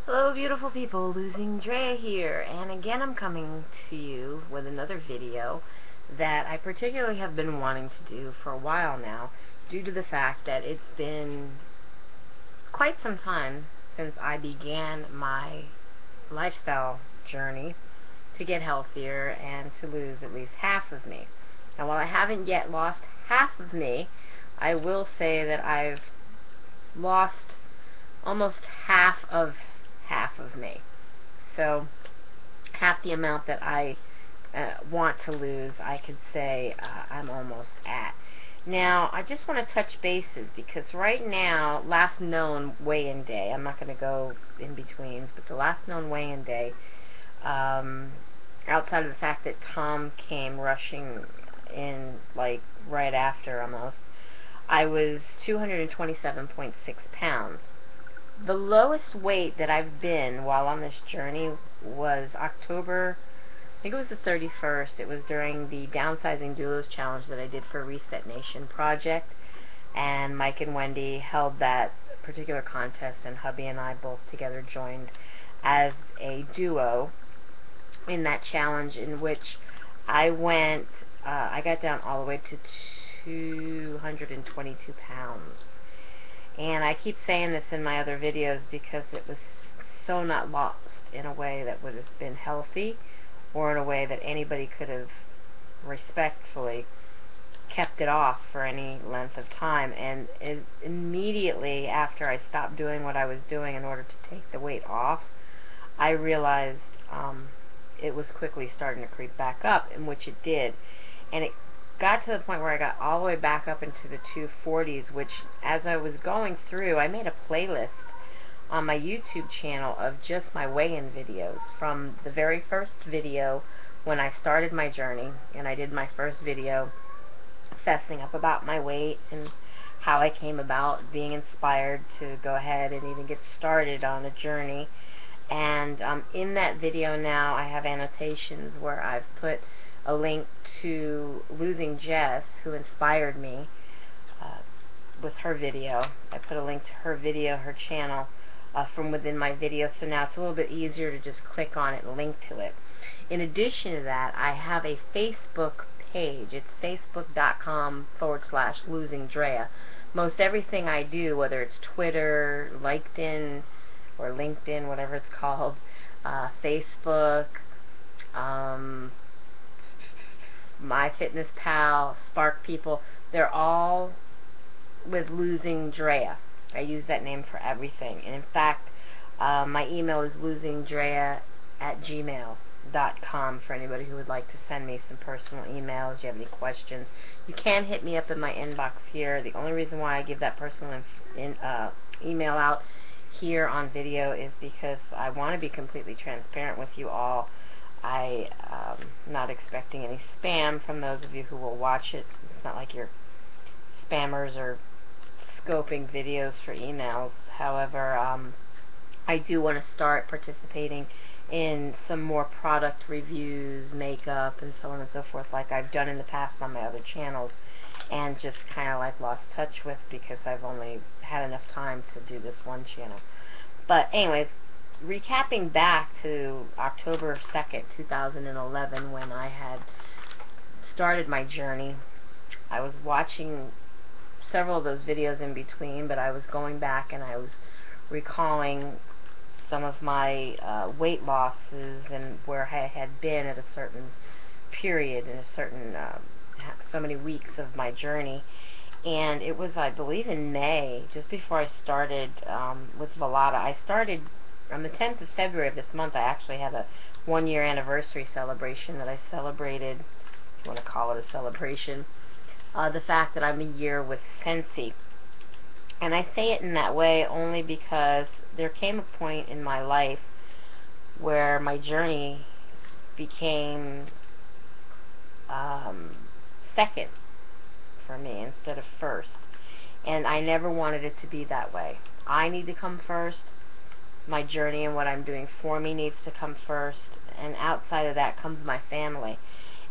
Hello beautiful people, LosingDrea here, and again I'm coming to you with another video that I particularly have been wanting to do for a while now, due to the fact that it's been quite some time since I began my lifestyle journey to get healthier and to lose at least half of me. Now while I haven't yet lost half of me, I will say that I've lost almost half of me. So half the amount that I want to lose, I could say I'm almost at. Now, I just want to touch bases because right now, last known weigh-in day, I'm not going to go in betweens, but the last known weigh-in day, outside of the fact that Tom came rushing in like right after almost, I was 227.6 pounds. The lowest weight that I've been while on this journey was October, I think it was the 31st. It was during the Downsizing Duos Challenge that I did for Reset Nation Project, and Mike and Wendy held that particular contest, and hubby and I both together joined as a duo in that challenge, in which I went, I got down all the way to 222 pounds. And I keep saying this in my other videos because it was so not lost in a way that would have been healthy, or in a way that anybody could have respectfully kept it off for any length of time. And immediately after I stopped doing what I was doing in order to take the weight off, I realized it was quickly starting to creep back up, in which it did. And it got to the point where I got all the way back up into the 240s, which, as I was going through, I made a playlist on my YouTube channel of just my weigh-in videos from the very first video when I started my journey, and I did my first video fessing up about my weight and how I came about being inspired to go ahead and even get started on a journey. And in that video now I have annotations where I've put a link to Losing Jess, who inspired me with her video. I put a link to her video, her channel, from within my video, so now it's a little bit easier to just click on it and link to it. In addition to that, I have a Facebook page. It's facebook.com/LosingDrea. Most everything I do, whether it's Twitter, LinkedIn, or LinkedIn, whatever it's called, Facebook, MyFitnessPal, Spark People, they're all with LosingDrea. I use that name for everything. And in fact, my email is losingdrea@gmail.com for anybody who would like to send me some personal emails. You have any questions, you can hit me up in my inbox here. The only reason why I give that personal email out here on video is because I want to be completely transparent with you all. I'm not expecting any spam from those of you who will watch it. It's not like you're spammers or scoping videos for emails. However, I do want to start participating in some more product reviews, makeup, and so on and so forth, like I've done in the past on my other channels, and just kind of like lost touch with because I've only had enough time to do this one channel. But anyways, recapping back to October 2nd, 2011, when I had started my journey, I was watching several of those videos in between, but I was going back and I was recalling some of my weight losses and where I had been at a certain period in a certain so many weeks of my journey. And it was, I believe, in May, just before I started with Velada. I started on the 10th of February of this month. I actually had a 1-year anniversary celebration that I celebrated, if you want to call it a celebration, the fact that I'm a year with Sensi. And I say it in that way only because there came a point in my life where my journey became second for me instead of first. And I never wanted it to be that way. I need to come first. My journey and what I'm doing for me needs to come first. And outside of that comes my family.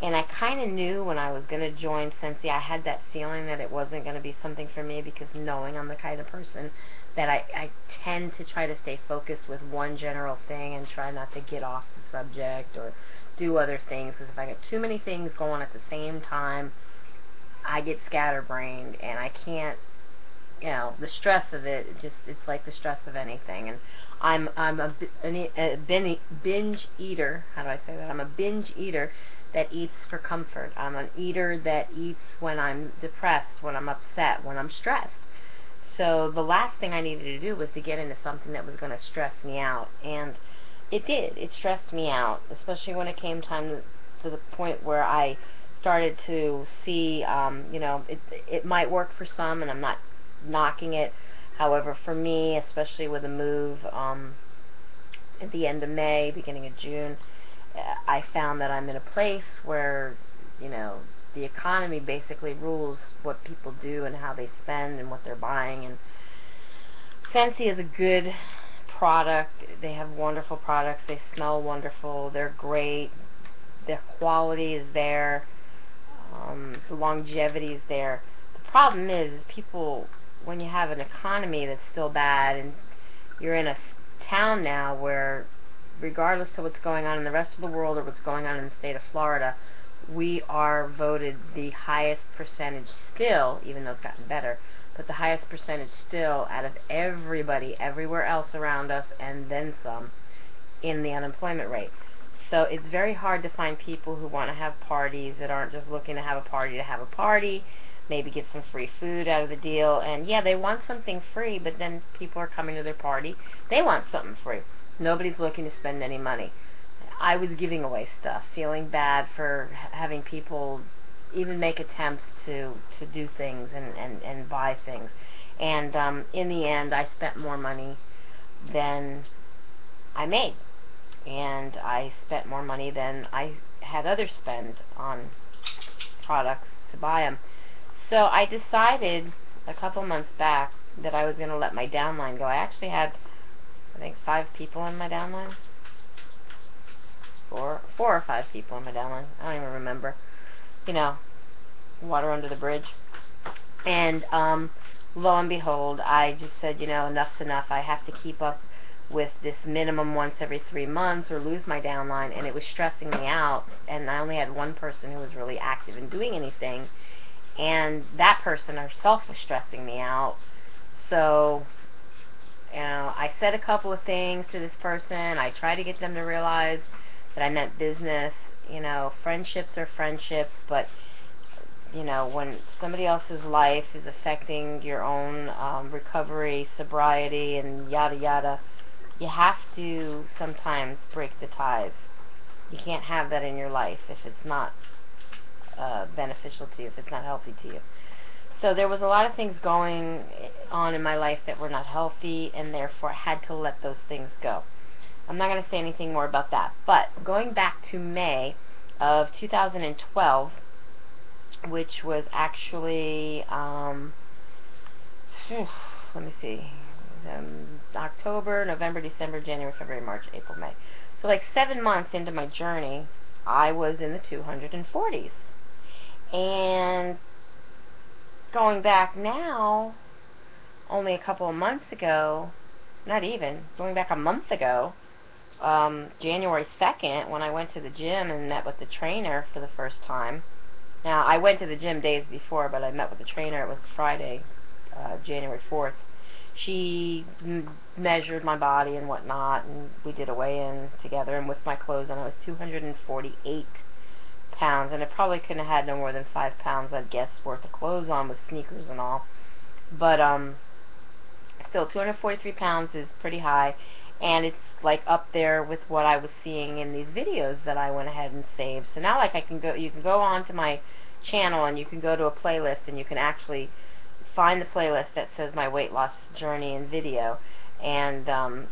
And I kind of knew when I was going to join Scentsy, I had that feeling that it wasn't going to be something for me, because knowing I'm the kind of person that I tend to try to stay focused with one general thing and try not to get off the subject or do other things, because if I get too many things going at the same time, I get scatterbrained and I can't, the stress of it, it's like the stress of anything. And I'm a binge eater. How do I say that? I'm a binge eater that eats for comfort. I'm an eater that eats when I'm depressed, when I'm upset, when I'm stressed. So the last thing I needed to do was to get into something that was going to stress me out, and it did. It stressed me out, especially when it came time to the point where I started to see, it might work for some, and I'm not knocking it. However, for me, especially with a move at the end of May, beginning of June, I found that I'm in a place where, the economy basically rules what people do and how they spend and what they're buying. And Scentsy is a good product. They have wonderful products. They smell wonderful. They're great. The quality is there. The longevity is there. The problem is people, when you have an economy that's still bad, and you're in a town now where, regardless of what's going on in the rest of the world or what's going on in the state of Florida, we are voted the highest percentage still, even though it's gotten better, but the highest percentage still out of everybody everywhere else around us, and then some, in the unemployment rate. So it's very hard to find people who want to have parties that aren't just looking to have a party, maybe get some free food out of the deal. And yeah, they want something free, but then people are coming to their party, they want something free. Nobody's looking to spend any money. I was giving away stuff, feeling bad for having people even make attempts to do things and buy things. And in the end, I spent more money than I made. And I spent more money than I had others spend on products to buy them. So I decided a couple months back that I was going to let my downline go. I actually had, I think, 5 people in my downline. Four or 5 people in my downline. I don't even remember. Water under the bridge. And lo and behold, I just said, enough's enough. I have to keep up with this minimum once every 3 months or lose my downline, and it was stressing me out. And I only had one person who was really active in doing anything, and that person herself was stressing me out. So I said a couple of things to this person. I tried to get them to realize that I meant business. Friendships are friendships, but when somebody else's life is affecting your own recovery, sobriety, and yada yada, you have to sometimes break the ties. You can't have that in your life if it's not beneficial to you, if it's not healthy to you. So there was a lot of things going on in my life that were not healthy, and therefore I had to let those things go. I'm not going to say anything more about that. But going back to May of 2012, which was actually, let me see, October, November, December, January, February, March, April, May. So like 7 months into my journey, I was in the 240s. And going back now, only a couple of months ago, not even, going back a month ago, January 2nd, when I went to the gym and met with the trainer for the first time. Now, I went to the gym days before, but I met with the trainer. It was Friday, January 4th. She measured my body and whatnot, and we did a weigh-in together, and with my clothes on, I was 248 pounds, and I probably couldn't have had no more than 5 pounds, I'd guess, worth of clothes on with sneakers and all. But still, 243 pounds is pretty high, and it's like up there with what I was seeing in these videos that I went ahead and saved. So now, like, you can go onto my channel and you can go to a playlist, and you can actually find the playlist that says my weight loss journey in video, and I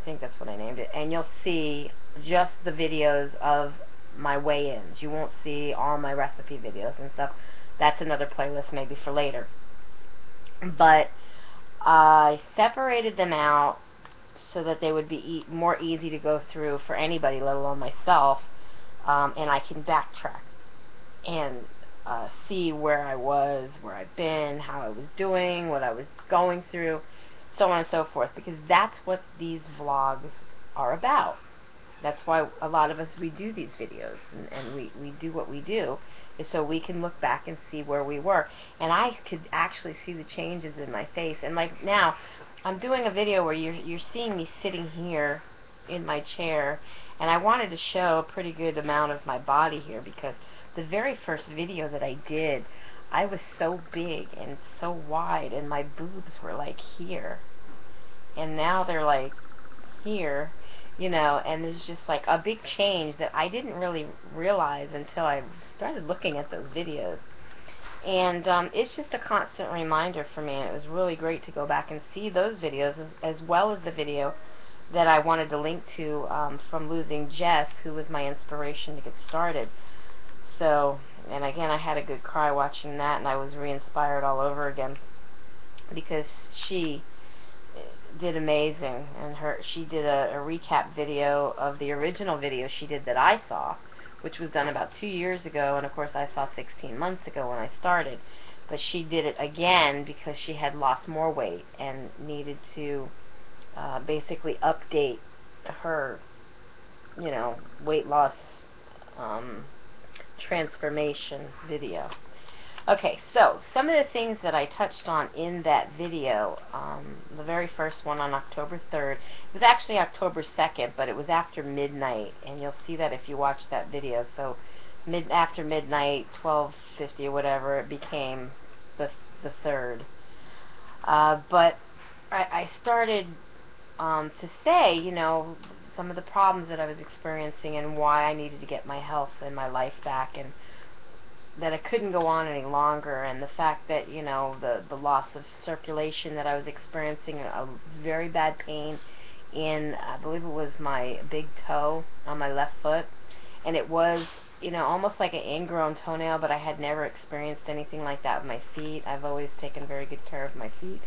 think that's what I named it, and you'll see just the videos of my weigh-ins. You won't see all my recipe videos and stuff. That's another playlist maybe for later. But I separated them out so that they would be more easy to go through for anybody, let alone myself, and I can backtrack. and see where I was, where I've been, how I was doing, what I was going through, so on and so forth, because that's what these vlogs are about. That's why a lot of us, we do these videos, and we do what we do, is so we can look back and see where we were. And I could actually see the changes in my face. And like now, I'm doing a video where you're seeing me sitting here in my chair, and I wanted to show a pretty good amount of my body here, because the very first video that I did, I was so big and so wide, and my boobs were like here, and now they're like here, you know, and there's just like a big change that I didn't really realize until I started looking at those videos. And it's just a constant reminder for me, and it was really great to go back and see those videos, as well as the video that I wanted to link to from Losing Jess, who was my inspiration to get started. So, and again, I had a good cry watching that, and I was re-inspired all over again, because she did amazing, and she did a recap video of the original video she did that I saw, which was done about 2 years ago, and of course I saw 16 months ago when I started. But she did it again because she had lost more weight and needed to basically update her, you know, weight loss transformation video. Okay, so some of the things that I touched on in that video, the very first one on October 3rd, it was actually October 2nd, but it was after midnight, and you'll see that if you watch that video. So after midnight, 12:50 or whatever, it became the 3rd. But I started to say, you know, some of the problems that I was experiencing and why I needed to get my health and my life back, and that I couldn't go on any longer, and the fact that, you know, the loss of circulation that I was experiencing, a very bad pain in, I believe it was my big toe on my left foot, and it was, you know, almost like an ingrown toenail, but I had never experienced anything like that with my feet. I've always taken very good care of my feet.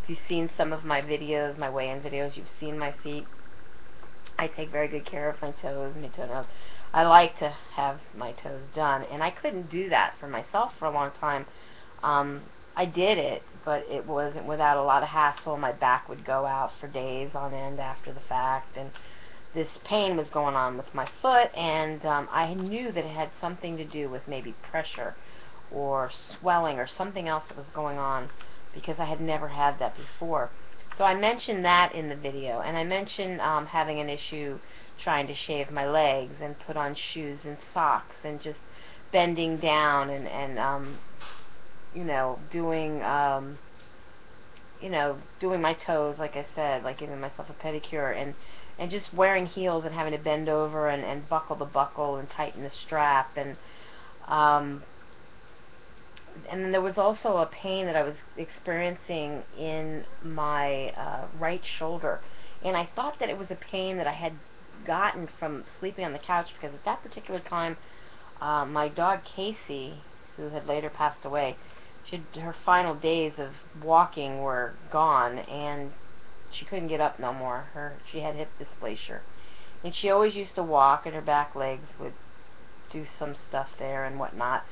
If you've seen some of my videos, my weigh-in videos, you've seen my feet. I take very good care of my toes, my toenails. I like to have my toes done, and I couldn't do that for myself for a long time. I did it, but it wasn't without a lot of hassle. My back would go out for days on end after the fact, and this pain was going on with my foot, and I knew that it had something to do with maybe pressure or swelling or something else that was going on, because I had never had that before. So I mentioned that in the video, and I mentioned having an issue trying to shave my legs and put on shoes and socks, and just bending down and you know, doing doing my toes, like I said, like giving myself a pedicure, and just wearing heels and having to bend over and buckle the buckle and tighten the strap, and then there was also a pain that I was experiencing in my right shoulder, and I thought that it was a pain that I had gotten from sleeping on the couch, because at that particular time, my dog Casey, who had later passed away, her final days of walking were gone, and she couldn't get up no more. She had hip dysplasia, and she always used to walk, and her back legs would do some stuff there and whatnot.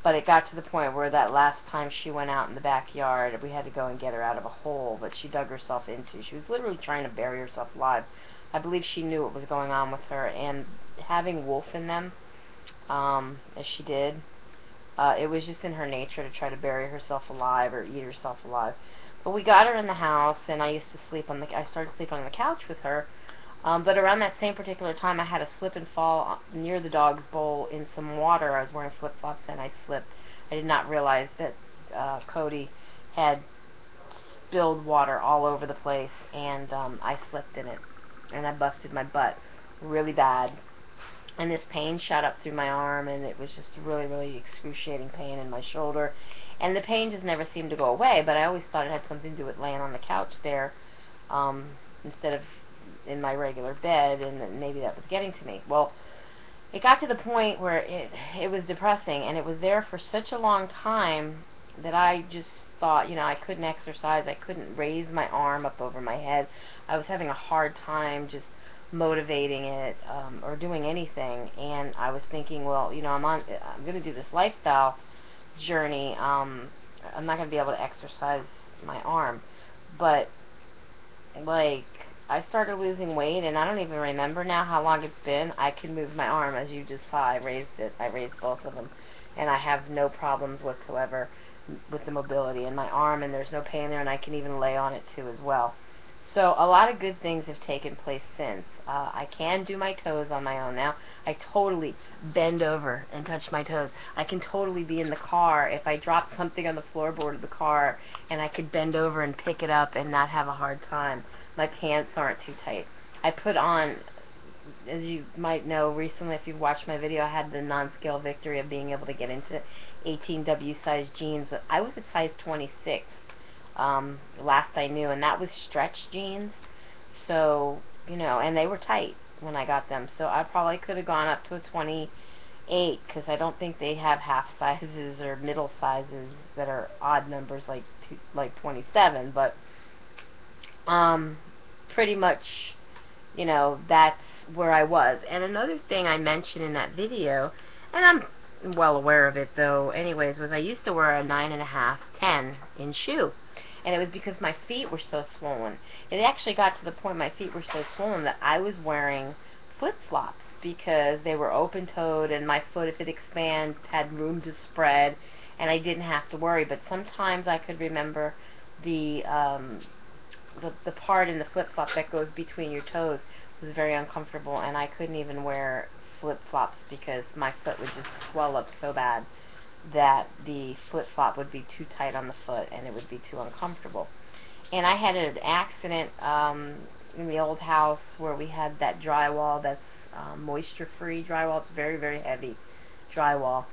But it got to the point where that last time she went out in the backyard, we had to go and get her out of a hole that she dug herself into. She was literally trying to bury herself alive. I believe she knew what was going on with her, and having wolf in them, as she did, it was just in her nature to try to bury herself alive or eat herself alive. But we got her in the house, and I started sleeping on the couch with her. But around that same particular time, I had a slip and fall near the dog's bowl in some water. I was wearing flip-flops, and I slipped. I did not realize that Cody had spilled water all over the place, and I slipped in it, and I busted my butt really bad. And this pain shot up through my arm, and it was just really, really excruciating pain in my shoulder. And the pain just never seemed to go away, but I always thought it had something to do with laying on the couch there instead of in my regular bed, and maybe that was getting to me. Well, it got to the point where it was depressing, and it was there for such a long time that I just thought, you know, I couldn't exercise, I couldn't raise my arm up over my head. I was having a hard time just motivating it, or doing anything. And I was thinking, well, you know, I'm going to do this lifestyle journey. I'm not going to be able to exercise my arm, but like, I started losing weight, and I don't even remember now how long it's been. I can move my arm, as you just saw. I raised it. I raised both of them, and I have no problems whatsoever with the mobility in my arm, and there's no pain there, and I can even lay on it too as well. So a lot of good things have taken place since. I can do my toes on my own now. I totally bend over and touch my toes. I can totally be in the car if I drop something on the floorboard of the car, and I could bend over and pick it up and not have a hard time. My pants aren't too tight. I put on, as you might know, recently, if you've watched my video, I had the non-scale victory of being able to get into 18W size jeans. I was a size 26. Last I knew, and that was stretch jeans, so, you know, and they were tight when I got them, so I probably could have gone up to a 28, because I don't think they have half sizes or middle sizes that are odd numbers like 27, but pretty much, you know, that's where I was. And another thing I mentioned in that video, and I'm well aware of it though anyways, was I used to wear a 9.5, 10 inch shoe. And it was because my feet were so swollen. It actually got to the point my feet were so swollen that I was wearing flip-flops because they were open-toed, and my foot, if it expands, had room to spread, and I didn't have to worry. But sometimes I could remember the part in the flip-flop that goes between your toes was very uncomfortable, and I couldn't even wear flip-flops because my foot would just swell up so bad that the flip-flop would be too tight on the foot and it would be too uncomfortable. And I had an accident in the old house where we had that drywall that's moisture-free drywall. It's very, very heavy drywall.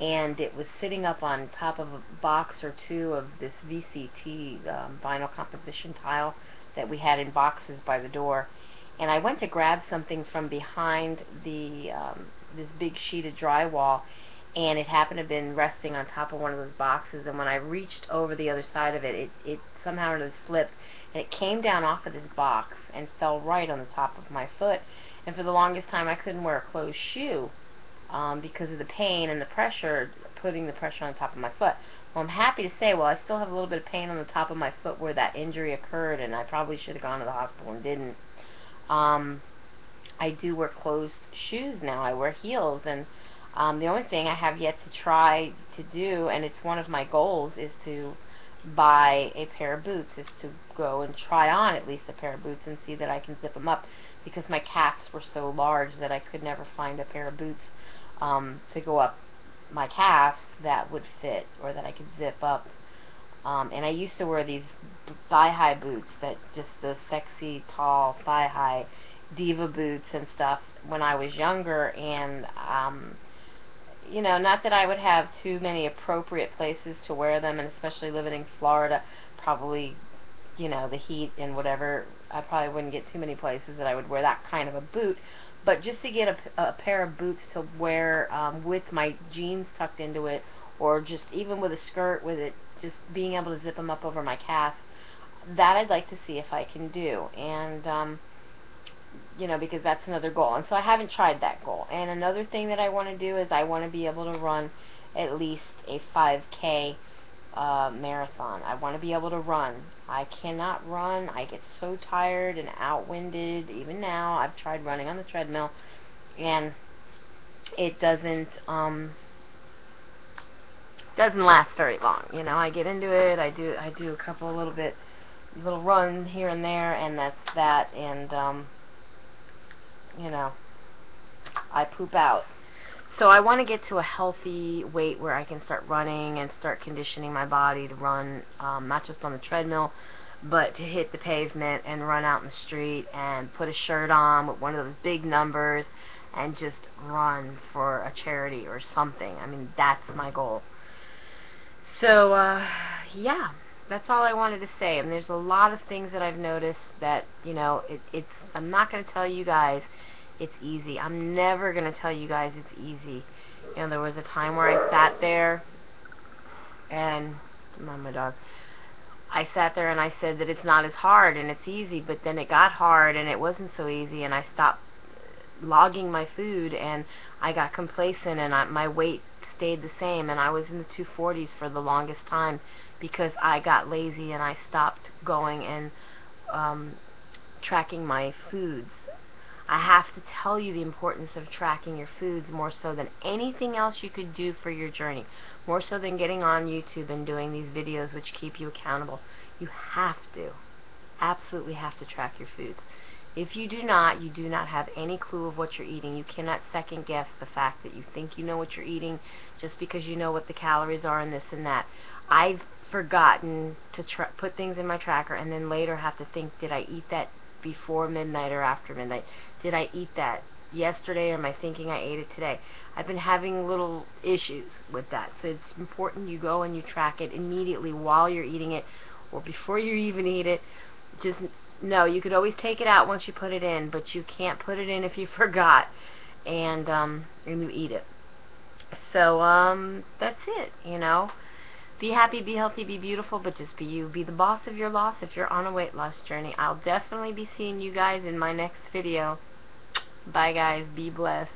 And it was sitting up on top of a box or two of this VCT vinyl composition tile that we had in boxes by the door. And I went to grab something from behind the this big sheet of drywall, and it happened to have been resting on top of one of those boxes, and when I reached over the other side of it, it somehow just slipped, and it came down off of this box and fell right on the top of my foot. And for the longest time I couldn't wear a closed shoe because of the pain and the pressure, putting the pressure on the top of my foot. Well, I'm happy to say, well, I still have a little bit of pain on the top of my foot where that injury occurred, and I probably should have gone to the hospital and didn't. I do wear closed shoes now. I wear heels, and the only thing I have yet to try to do, and it's one of my goals, is to buy a pair of boots, is to go and try on at least a pair of boots and see that I can zip them up, because my calves were so large that I could never find a pair of boots to go up my calf that would fit or that I could zip up. And I used to wear these thigh-high boots, that just the sexy, tall, thigh-high diva boots and stuff when I was younger, and you know, not that I would have too many appropriate places to wear them, and especially living in Florida, probably, you know, the heat and whatever, I probably wouldn't get too many places that I would wear that kind of a boot. But just to get a pair of boots to wear with my jeans tucked into it, or just even with a skirt with it, just being able to zip them up over my calf, that I'd like to see if I can do. And you know, because that's another goal. And so I haven't tried that goal. And another thing that I want to do is I want to be able to run at least a 5K marathon. I want to be able to run. I cannot run. I get so tired and outwinded. Even now, I've tried running on the treadmill, and it doesn't last very long. You know, I get into it. I do a couple little runs here and there, and that's that. And you know, I poop out. So I want to get to a healthy weight where I can start running and start conditioning my body to run, not just on the treadmill, but to hit the pavement and run out in the street and put a shirt on with one of those big numbers and just run for a charity or something. I mean, that's my goal. So, yeah, that's all I wanted to say. And there's a lot of things that I've noticed that, you know, I'm not going to tell you guys it's easy. I'm never going to tell you guys it's easy. You know, there was a time where I sat there and, my dog, I sat there and I said that it's not as hard and it's easy, but then it got hard and it wasn't so easy, and I stopped logging my food, and I got complacent, and my weight stayed the same, and I was in the 240s for the longest time because I got lazy and I stopped going and tracking my foods. I have to tell you the importance of tracking your foods more so than anything else you could do for your journey. More so than getting on YouTube and doing these videos which keep you accountable. You have to, absolutely have to track your foods. If you do not, you do not have any clue of what you're eating. You cannot second guess the fact that you think you know what you're eating just because you know what the calories are and this and that. I've forgotten to put things in my tracker and then later have to think, did I eat that before midnight or after midnight? Did I eat that yesterday, or am I thinking I ate it today? I've been having little issues with that, so it's important you go and you track it immediately while you're eating it or before you even eat it. Just no, you could always take it out once you put it in, but you can't put it in if you forgot and you eat it. So that's it, you know. Be happy, be healthy, be beautiful, but just be you. Be the boss of your loss if you're on a weight loss journey. I'll definitely be seeing you guys in my next video. Bye guys, be blessed.